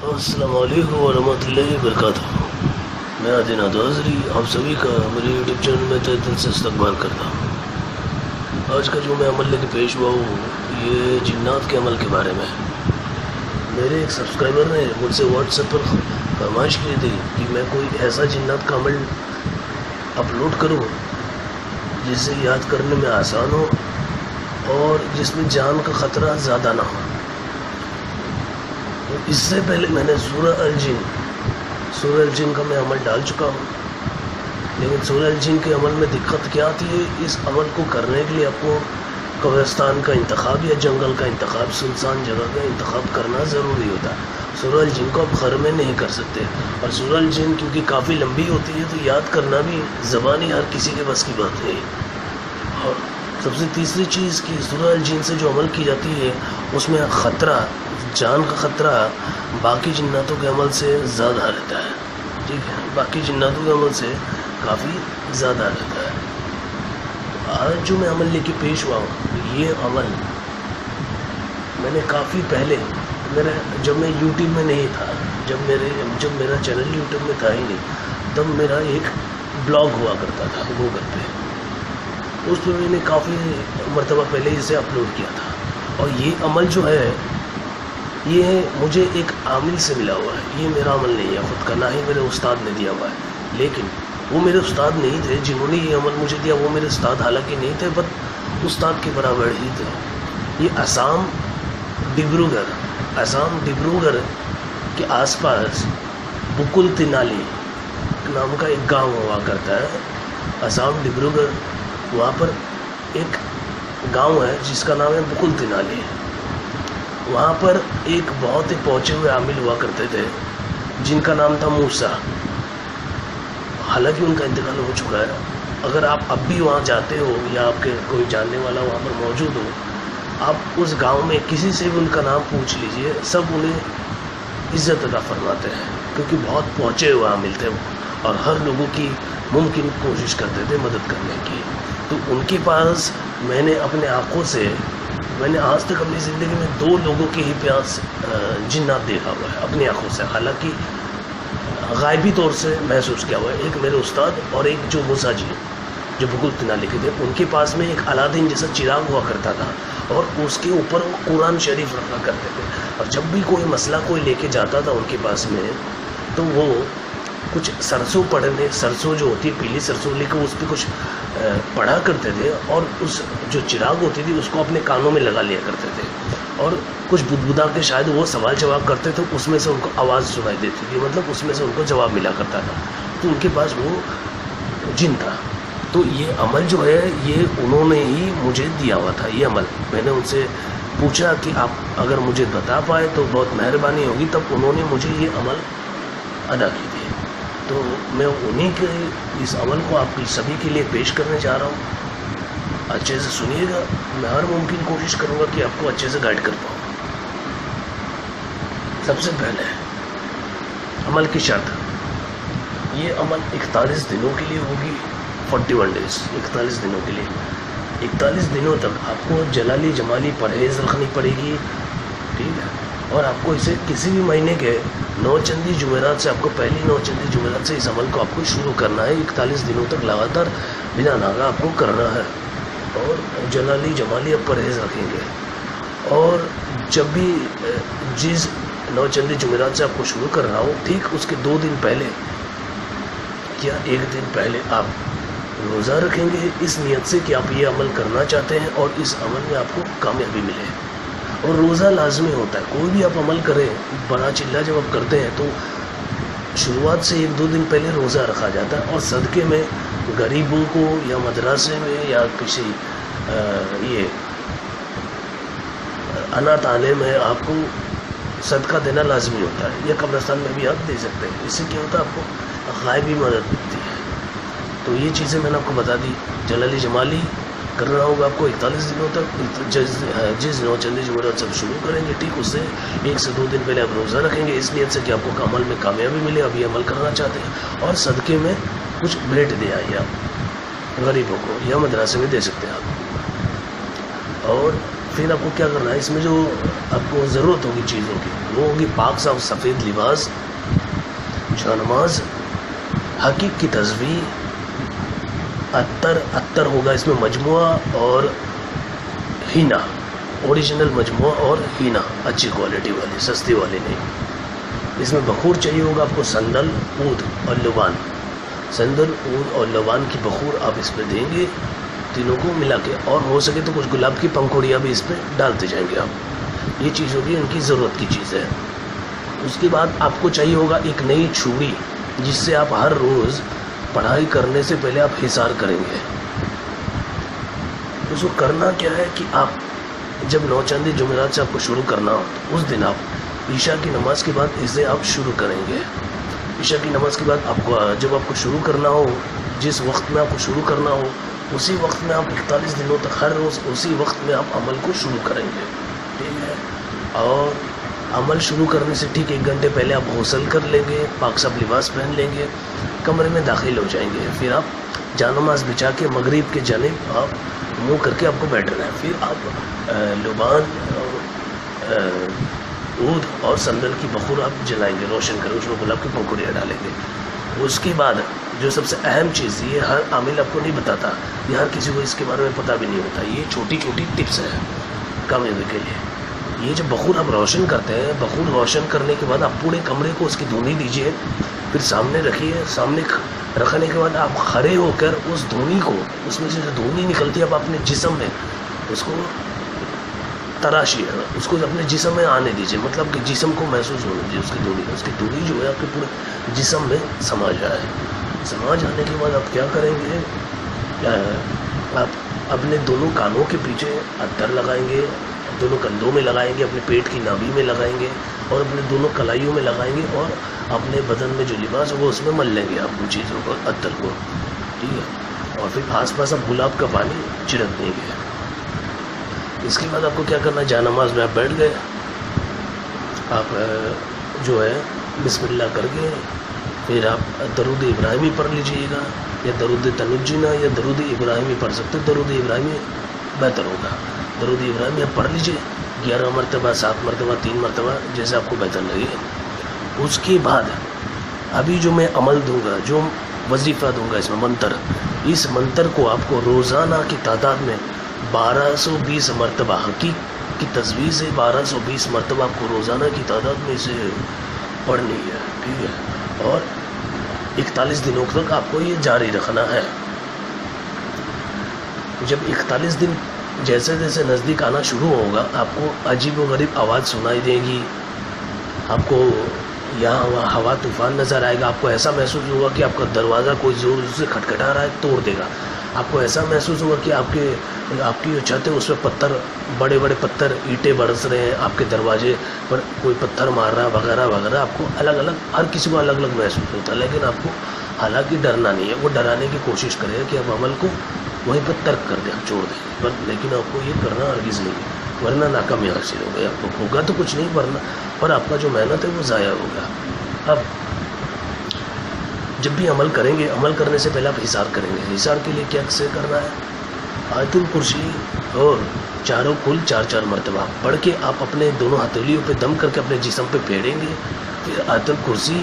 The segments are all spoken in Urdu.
السلام علیکم ورحمۃ اللہ وبرکاتہ۔ میں عادل ندوازری آپ سبھی کا میرے یوٹیوب چینل میں تہ دل سے استقبال کرتا ہوں۔ آج کا جو میں عمل لے کے پیش ہوا ہوں یہ جنات کے عمل کے بارے میں۔ میرے ایک سبسکرائبر نے مجھ سے واٹس ایپ پر فرمائش کی تھی کہ میں کوئی ایسا جنات کا عمل اپلوڈ کروں جس سے یاد کرنے میں آسان ہو اور جس میں جان کا خطرہ زیادہ نہ ہو۔ اس سے پہلے میں نے سورہ الجن کا میں عمل ڈال چکا ہوں، لیکن سورہ الجن کے عمل میں دقت کیا آتی ہے، اس عمل کو کرنے کے لیے آپ کو قبرستان کا انتخاب یا جنگل کا انتخاب، سنسان جگہ کا انتخاب کرنا ضروری ہوتا ہے۔ سورہ الجن کو آپ گھر میں نہیں کر سکتے، اور سورہ الجن کیونکہ کافی لمبی ہوتی ہے تو یاد کرنا بھی زبانی ہر کسی کے بس کی بات نہیں۔ اور سب سے تیسری چیز کہ سورہ الجن سے جو عمل کی جاتی ہے اس میں خطرہ، جان کا خطرہ باقی جناتوں کے عمل سے زیادہ رہتا ہے، ٹھیک ہے، باقی جناتوں کے عمل سے کافی زیادہ رہتا ہے۔ آج جو میں عمل لے کے پیش ہوا ہوں یہ عمل میں نے کافی پہلے جب میں یوٹیوب میں نہیں تھا، جب میرا چینل یوٹیوب میں تھا ہی نہیں، تب میرا ایک بلاگ ہوا کرتا تھا گوگل پہ، اس پہ میں نے کافی مرتبہ پہلے اسے اپلوڈ کیا تھا۔ اور یہ عمل جو ہے یہ مجھے ایک عامل سے ملا ہوا ہے، یہ میرا عمل نہیں ہے خود کا، نہ ہی میرے استاد نے دیا ہوا ہے، لیکن وہ میرے استاد نہیں تھے جنہوں نے یہ عمل مجھے دیا، وہ میرے استاد حالانکہ نہیں تھے، بٹ استاد کے برابر ہی تھے۔ یہ آسام ڈبروگڑھ کے آس پاس بکل تینالی نام کا ایک گاؤں ہوا کرتا ہے، آسام ڈبروگڑھ، وہاں پر ایک گاؤں ہے جس کا نام ہے بکل تینالی۔ وہاں پر ایک بہت ہی پہنچے ہوئے عامل ہوا کرتے تھے جن کا نام تھا موسیٰ، حالانکہ ان کا انتقال ہو چکا ہے۔ اگر آپ اب بھی وہاں جاتے ہو یا آپ کے کوئی جاننے والا وہاں پر موجود ہو، آپ اس گاؤں میں کسی سے بھی ان کا نام پوچھ لیجئے، سب انہیں عزت عطا فرماتے ہیں، کیونکہ بہت پہنچے ہوئے عامل تھے وہ، اور ہر لوگوں کی ممکن کوشش کرتے تھے مدد کرنے کی۔ تو ان کے پاس میں نے اپنے آنکھوں سے، میں نے آج تک اپنی زندگی میں 2 لوگوں کے ہی پیاس جنات دیکھا ہوا ہے اپنی آنکھوں سے، حالانکہ غائبی طور سے محسوس کیا ہوا ہے۔ ایک میرے استاد اور ایک جو موسیٰ جی جو بکل تینالی کے تھے، ان کے پاس میں ایک علادین جیسا چراغ ہوا کرتا تھا، اور اس کے اوپر وہ قرآن شریف رکھا کرتے تھے، اور جب بھی کوئی مسئلہ کوئی لے کے جاتا تھا ان کے پاس میں تو وہ کچھ سرسوں پڑھنے، سرسوں جو ہوتی ہے پیلی سرسوں لے کے اس پہ کچھ پڑھا کرتے تھے، اور اس جو چراغ ہوتی تھی اس کو اپنے کانوں میں لگا لیا کرتے تھے، اور کچھ بدبدا کے شاید وہ سوال جواب کرتے تھے، اس میں سے ان کو آواز سنائی دیتی تھی، مطلب اس میں سے ان کو جواب ملا کرتا تھا، تو ان کے پاس وہ جن تھا۔ تو یہ عمل جو ہے یہ انہوں نے ہی مجھے دیا ہوا تھا، یہ عمل میں نے ان سے پوچھا کہ آپ اگر مجھے بتا پائے تو بہت مہربانی ہوگی، تب انہوں نے مجھے یہ عمل ادا کی تھی۔ تو میں انہی کے اس عمل کو آپ سبھی کے لیے پیش کرنے جا رہا ہوں، اچھے سے سنیے گا، میں ہر ممکن کوشش کروں گا کہ آپ کو اچھے سے گائیڈ کر پاؤں۔ سب سے پہلے عمل کی شرط، یہ عمل 41 دنوں کے لیے ہوگی، 41 ڈیز، 41 دنوں کے لیے، 41 دنوں تک آپ کو جلالی جمالی پرہیز رکھنی پڑے گی، ٹھیک ہے، اور آپ کو اسے کسی بھی مہینے کے 9 چندی جمعرات سے، آپ کو پہلی 9 چندی جمعرات سے اس عمل کو آپ کو شروع کرنا ہے، 41 دنوں تک لگاتار بنا ناغہ آپ کو کرنا ہے، اور جلالی جمالی آپ پرہیز رکھیں گے۔ اور جب بھی جس 9 چندی جمعرات سے آپ کو شروع کر رہا ہو، ٹھیک اس کے 2 دن پہلے یا 1 دن پہلے آپ روزہ رکھیں گے، اس نیت سے کہ آپ یہ عمل کرنا چاہتے ہیں اور اس عمل میں آپ کو کامیابی ملے۔ اور روزہ لازمی ہوتا ہے، کوئی بھی آپ عمل کریں، بڑا چلہ جب آپ کرتے ہیں تو شروعات سے 1-2 دن پہلے روزہ رکھا جاتا ہے، اور صدقے میں غریبوں کو یا مدرسے میں یا کسی یہ اناتھ عالم میں آپ کو صدقہ دینا لازمی ہوتا ہے، یا قبرستان میں بھی آپ دے سکتے ہیں، اس سے کیا ہوتا ہے آپ کو غائبی مدد ملتی ہے۔ تو یہ چیزیں میں نے آپ کو بتا دی۔ جلالی جمالی کرنا ہوگا آپ کو 41 دنوں تک، جس 9 چندی جمعرات سے شروع کریں گے، ٹھیک اس سے 1 سے 2 دن پہلے آپ روزہ رکھیں گے، اس نیت سے کہ آپ کو عمل میں کامیابی ملے، آپ یہ عمل کرنا چاہتے ہیں، اور صدقے میں کچھ بھیٹ دے آئیے آپ غریبوں کو، یا مدرسے میں دے سکتے ہیں آپ۔ اور پھر آپ کو کیا کرنا ہے، اس میں جو آپ کو ضرورت ہوگی چیزوں کی، وہ ہوگی پاک صاف سفید لباس، جانماز، حقیق کی تصویر، عطر ہوگا اس میں مجموعہ اور ہینا، اوریجنل مجموعہ اور ہینا، اچھی کوالٹی والی، سستی والی نہیں۔ اس میں بخور چاہیے ہوگا آپ کو، سندل، عود اور لبان، سندل، عود اور لبان کی بخور آپ اس پہ دیں گے، تینوں کو ملا کے، اور ہو سکے تو کچھ گلاب کی پنکھوڑیاں بھی اس پہ ڈالتے جائیں گے آپ۔ یہ چیز ہوگی ان کی ضرورت کی چیز ہے۔ اس کے بعد آپ کو چاہیے ہوگا ایک نئی چھری، جس سے آپ ہر روز پڑھائی کرنے سے پہلے آپ حصار کریں گے۔ اس کو کرنا کیا ہے کہ آپ جب نوچندی جمعرات سے آپ کو شروع کرنا ہو تو اس دن آپ عشاء کی نماز کے بعد اسے آپ شروع کریں گے۔ عشاء کی نماز کے بعد آپ کو جب آپ کو شروع کرنا ہو، جس وقت میں آپ کو شروع کرنا ہو، اسی وقت میں آپ 41 دنوں تک ہر روز اسی وقت میں آپ عمل کو شروع کریں گے، ٹھیک ہے؟ اور عمل شروع کرنے سے ٹھیک 1 گھنٹے پہلے آپ غسل کر لیں گے، پاک صاف لباس پہن لیں گے، کمرے میں داخل ہو جائیں گے، پھر آپ جانماز بچھا کے مغرب کے جانب آپ منہ کر کے آپ کو بیٹھنا ہے، پھر آپ لبان، عود اور سندل کی بخور آپ جلائیں گے، روشن کریں، اس میں گلاب کی پنکھوڑیاں ڈالیں گے۔ اس کے بعد جو سب سے اہم چیز، یہ ہر عامل آپ کو نہیں بتاتا، یہ ہر کسی کو اس کے بارے میں پتہ بھی نہیں ہوتا، یہ چھوٹی چھوٹی ٹپس ہے کامیابی کے لیے۔ یہ جو بخور آپ روشن کرتے ہیں، بخور روشن کرنے کے بعد آپ پورے کمرے کو اس کی دھونی دیجیے، پھر سامنے رکھیے، سامنے رکھنے کے بعد آپ کھڑے ہو کر اس دھونی کو، اس میں سے جو دھونی نکلتی ہے آپ اپنے جسم میں اس کو تراشیے، اس کو اپنے جسم میں آنے دیجیے، مطلب کہ جسم کو محسوس ہونے دیجیے، اس کی دھونی جو ہے آپ کے پورے جسم میں سما جائے۔ سما جانے کے بعد آپ کیا کریں گے، آپ اپنے دونوں کانوں کے پیچھے عطر لگائیں گے، دونوں کندھوں میں لگائیں گے، اپنے پیٹ کی نابی میں لگائیں گے، اور اپنے دونوں کلائیوں میں لگائیں گے، اور اپنے بدن میں جو لباس ہوگا اس میں مل لیں گے آپ ان چیزوں کو، عطر کو، ٹھیک ہے؟ اور پھر آس پاس آپ گلاب کا پانی چھڑک دیں گے۔ اس کے بعد آپ کو کیا کرنا ہے، جانماز میں آپ بیٹھ گئے، آپ جو ہے بسم اللہ کر کے پھر آپ درود ابراہیمی پڑھ لیجیے گا، یا درود تنجینا یا درود ابراہیمی پڑھ سکتے، درود ابراہیمی بہتر ہوگا۔ درود ابراہیمی آپ پڑھ لیجیے 11 مرتبہ، 7 مرتبہ، 3 مرتبہ، جیسے آپ کو بہتر لگے۔ اس کے بعد ابھی جو میں عمل دوں گا، جو وظیفہ دوں گا، اس میں منتر، اس منتر کو آپ کو روزانہ کی تعداد میں 1220 مرتبہ، حقیق کی تصویر سے 1220 مرتبہ آپ کو روزانہ کی تعداد میں اسے پڑھنی ہے، ٹھیک ہے؟ اور 41 دنوں تک آپ کو یہ جاری رکھنا ہے۔ جب 41 دن جیسے جیسے نزدیک آنا شروع ہوگا، آپ کو عجیب و غریب آواز سنائی دے گی، آپ کو یہاں ہوا طوفان نظر آئے گا، آپ کو ایسا محسوس ہوگا کہ آپ کا دروازہ کوئی زور سے کھٹکھٹا رہا ہے، توڑ دے گا، آپ کو ایسا محسوس ہوگا کہ آپ کی جو چھت ہے اس پہ پتھر، بڑے بڑے پتھر، اینٹیں برس رہے ہیں، آپ کے دروازے پر کوئی پتھر مار رہا ہے وغیرہ وغیرہ۔ آپ کو الگ الگ، ہر کسی کو الگ الگ محسوس ہوتا ہے، لیکن آپ کو حالانکہ ڈرنا نہیں ہے، وہ ڈرانے کی کوشش کرے گا کہ آپ عمل کو وہیں پر ترک کر دیں، چھوڑ دیں، لیکن آپ کو یہ کرنا ہرگز نہیں ہے، ورنہ ناکامی حاصل ہوگی آپ کو، ہوگا تو کچھ نہیں، ورنہ پر آپ کا جو محنت ہے وہ ضائع ہوگا۔ اب جب بھی عمل کریں گے، عمل کرنے سے پہلے آپ حصار کریں گے۔ حصار کے لیے کیا سے کرنا ہے، آیت الکرسی اور چاروں کل 4 مرتبہ پڑھ کے آپ اپنے دونوں ہتھیلیوں پہ دم کر کے اپنے جسم پہ پھیریں گے، پھر آیت الکرسی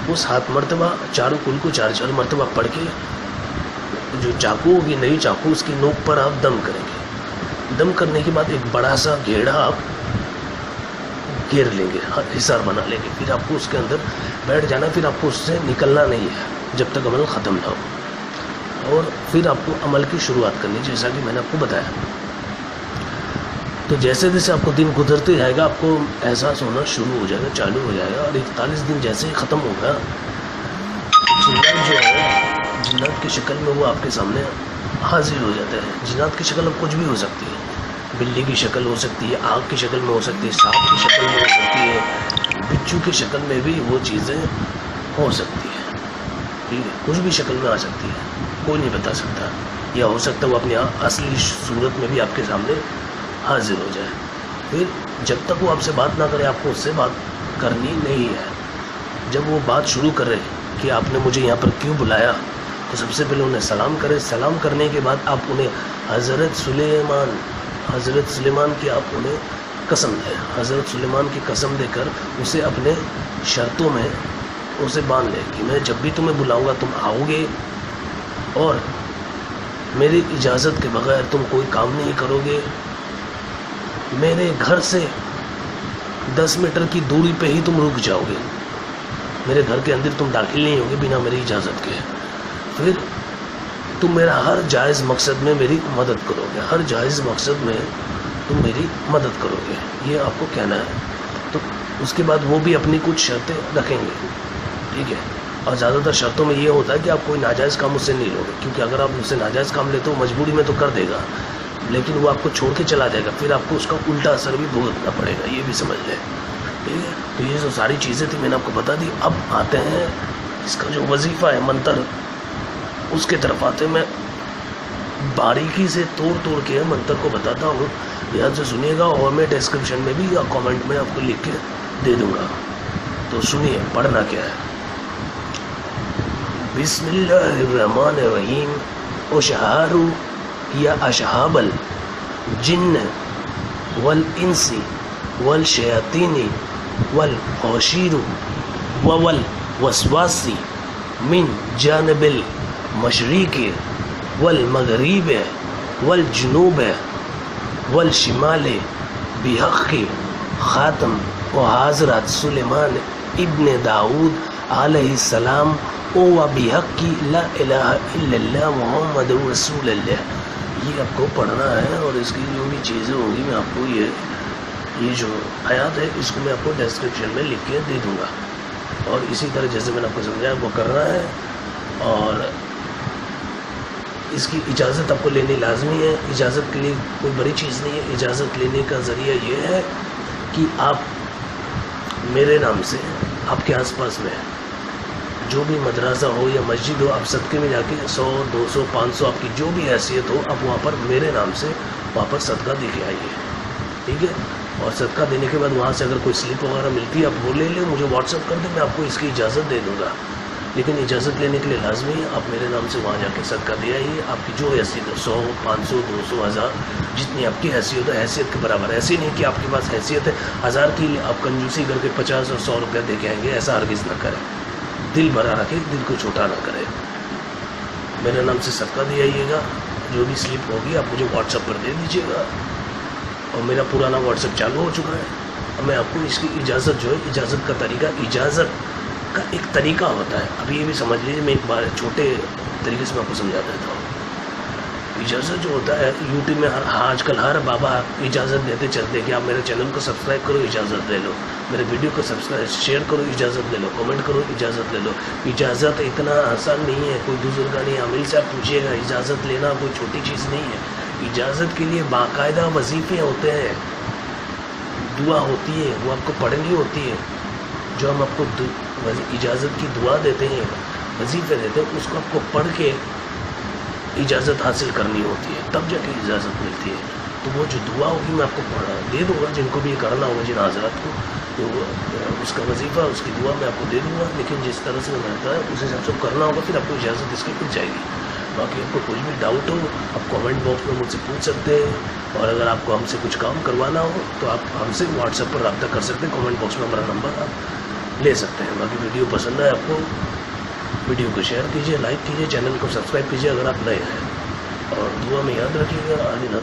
اس 7 مرتبہ، چاروں کل کو 4 مرتبہ پڑھ کے جو چاقو ہوگی، نئی چاقو، اس کی نوک پر آپ دم کریں گے۔ دم کرنے کے بعد ایک بڑا سا گھیڑا آپ گھیر لیں گے، حصار بنا لیں گے، پھر آپ کو اس کے اندر بیٹھ جانا، پھر آپ کو اس سے نکلنا نہیں ہے جب تک عمل ختم نہ ہو، اور پھر آپ کو عمل کی شروعات کرنی، جیسا کہ میں نے آپ کو بتایا۔ تو جیسے جیسے آپ کو دن گزرتے جائے گا، آپ کو احساس ہونا شروع ہو جائے گا، چالو ہو جائے گا، اور 41 دن جیسے ہی ختم ہوگا، جنات جو ہے، جنات کی شکل میں وہ آپ کے سامنے حاضر ہو جاتا ہے۔ جنات کی شکل اب کچھ بھی ہو سکتی ہے، بلی کی شکل ہو سکتی ہے، آگ کی شکل میں ہو سکتی ہے، سانپ کی شکل میں ہو سکتی ہے، بچھو کی شکل میں بھی وہ چیزیں ہو سکتی ہے، ٹھیک ہے؟ کچھ بھی شکل میں آ سکتی ہے، کوئی نہیں بتا سکتا، یا ہو سکتا ہے وہ اپنی اصلی صورت میں بھی آپ کے سامنے حاضر ہو جائے۔ پھر جب تک وہ آپ سے بات نہ کرے، آپ کو اس سے بات کرنی نہیں ہے۔ جب وہ بات شروع کرے کہ آپ نے مجھے یہاں پر کیوں بلایا، تو سب سے پہلے انہیں سلام کرے، سلام کرنے کے بعد آپ انہیں حضرت سلیمان کی آپ انہیں قسم دے، حضرت سلیمان کی قسم دے کر اسے اپنے شرطوں میں اسے باندھ لے کہ میں جب بھی تمہیں بلاؤں گا تم آؤ گے اور میری اجازت کے بغیر تم کوئی کام نہیں کرو گے، میرے گھر سے 10 میٹر کی دوری پہ ہی تم رک جاؤ گے، میرے گھر کے اندر تم داخل نہیں ہوگے بنا میری اجازت کے، پھر تم میرا ہر جائز مقصد میں میری مدد کرو گے، ہر جائز مقصد میں تم میری مدد کرو گے، یہ آپ کو کہنا ہے۔ تو اس کے بعد وہ بھی اپنی کچھ شرطیں رکھیں گے، ٹھیک ہے، اور زیادہ تر شرطوں میں یہ ہوتا ہے کہ آپ کوئی ناجائز کام اس سے نہیں لو گے، کیونکہ اگر آپ اس سے ناجائز کام لیتے ہو مجبوری میں تو کر دے گا، لیکن وہ آپ کو چھوڑ کے چلا جائے گا، پھر آپ کو اس کا الٹا اثر بھی بھگتنا پڑے گا، یہ بھی سمجھ لیں، ٹھیک ہے۔ تو یہ جو ساری چیزیں تھیں میں نے آپ کو بتا دی۔ اب آتے ہیں اس کا جو وظیفہ ہے منتر، اس کے طرف آتے ہیں۔ میں باریکی سے توڑ کے منتر کو بتاتا ہوں، یہاں سے سنیے گا، اور میں ڈسکرپشن میں بھی یا کامنٹ میں آپ کو لکھ کے دے دوں گا، تو سنیے پڑھنا کیا ہے۔ بسم اللہ الرحمن الرحیم۔ اشہار یا اشہاب الجن والانس والشیاطین والحوشیر والوسواس من جانب المشرق والمغرب والجنوب والشمال بحق خاتم و حضرت سلیمان ابن داؤد علیہ السلام و بحق لا الہ الا اللہ محمد رسول اللہ۔ یہ آپ کو پڑھنا ہے، اور اس کی جو بھی چیزیں ہوں گی میں آپ کو یہ جو آیات ہے اس کو میں آپ کو ڈسکرپشن میں لکھ کے دے دوں گا، اور اسی طرح جیسے میں نے آپ کو سمجھایا وہ کرنا ہے، اور اس کی اجازت آپ کو لینی لازمی ہے۔ اجازت کے لیے کوئی بڑی چیز نہیں ہے، اجازت لینے کا ذریعہ یہ ہے کہ آپ میرے نام سے آپ کے آس پاس میں جو بھی مدرسہ ہو یا مسجد ہو، آپ صدقے میں جا کے 100 200 500 آپ کی جو بھی حیثیت ہو، آپ وہاں پر میرے نام سے وہاں پر صدقہ دے کے آئیے، ٹھیک ہے۔ اور صدقہ دینے کے بعد وہاں سے اگر کوئی سلپ وغیرہ ملتی ہے آپ وہ لے لیں، مجھے واٹس ایپ کر دیں، میں آپ کو اس کی اجازت دے دوں گا، لیکن اجازت لینے کے لیے لازمی ہے آپ میرے نام سے وہاں جا کے صدقہ دے آئیے۔ آپ کی جو حیثیت ہو، 100 500 200 1000 جتنی آپ کی حیثیت ہے، حیثیت کے برابر، ایسے نہیں کہ آپ کے پاس حیثیت ہے 1000 کی آپ کنجوسی کر کے 50 اور 100 روپیہ دے کے آئیں گے، ایسا ہرگز نہ کریں، دل بھرا رکھے، دل کو چھوٹا نہ کرے۔ میرے نام سے صدقہ دے آئیے گا، جو بھی سلپ ہوگی آپ مجھے واٹس ایپ پر دے دیجیے گا، اور میرا پرانا واٹس ایپ چالو ہو چکا ہے، اور میں آپ کو اس کی اجازت جو ہے، اجازت کا طریقہ، اجازت کا ایک طریقہ ہوتا ہے، اب یہ بھی سمجھ لیجیے، میں ایک بار چھوٹے طریقے سے میں آپ کو سمجھا دیتا ہوں۔ اجازت جو ہوتا ہے یوٹیوب میں آج کل ہر بابا اجازت دیتے چلتے کہ آپ میرے چینل کو سبسکرائب کرو، اجازت لے لو، میرے ویڈیو کو شیئر کرو، اجازت لے لو، کمنٹ کرو، اجازت لے لو۔ اجازت اتنا آسان نہیں ہے، کوئی بزرگانی عامل سے آپ پوچھیے گا، اجازت لینا کوئی چھوٹی چیز نہیں ہے۔ اجازت کے لیے باقاعدہ وظیفے ہوتے ہیں، دعا ہوتی ہے، وہ آپ کو پڑھنی ہوتی ہے، جو ہم آپ کو اجازت کی دعا دیتے ہیں، وظیفے دیتے ہیں، اس کو آپ کو پڑھ کے اجازت حاصل کرنی ہوتی ہے، تب جا کے اجازت ملتی ہے۔ تو وہ جو دعا ہوگی میں آپ کو دے دوں گا، جن کو بھی یہ کرنا ہوگا، جن حضرات کو، تو اس کا وظیفہ، اس کی دعا میں آپ کو دے دوں گا، لیکن جس طرح سے میں بتایا اس حساب سے کرنا ہوگا، پھر آپ کو اجازت اس کی مل جائے گی۔ باقی آپ کو کچھ بھی ڈاؤٹ ہو آپ کامنٹ باکس میں مجھ سے پوچھ سکتے ہیں، اور اگر آپ کو ہم سے کچھ کام کروانا ہو تو آپ ہم سے واٹس ایپ پر رابطہ کر سکتے ہیں، کامنٹ باکس میں ہمارا نمبر آپ لے سکتے ہیں۔ باقی ویڈیو پسند آئے آپ کو، ویڈیو کو شیئر کیجیے، لائک کیجیے، چینل کو سبسکرائب کیجیے اگر آپ نئے ہیں، اور دعا میں یاد رکھیے گا۔ آمین۔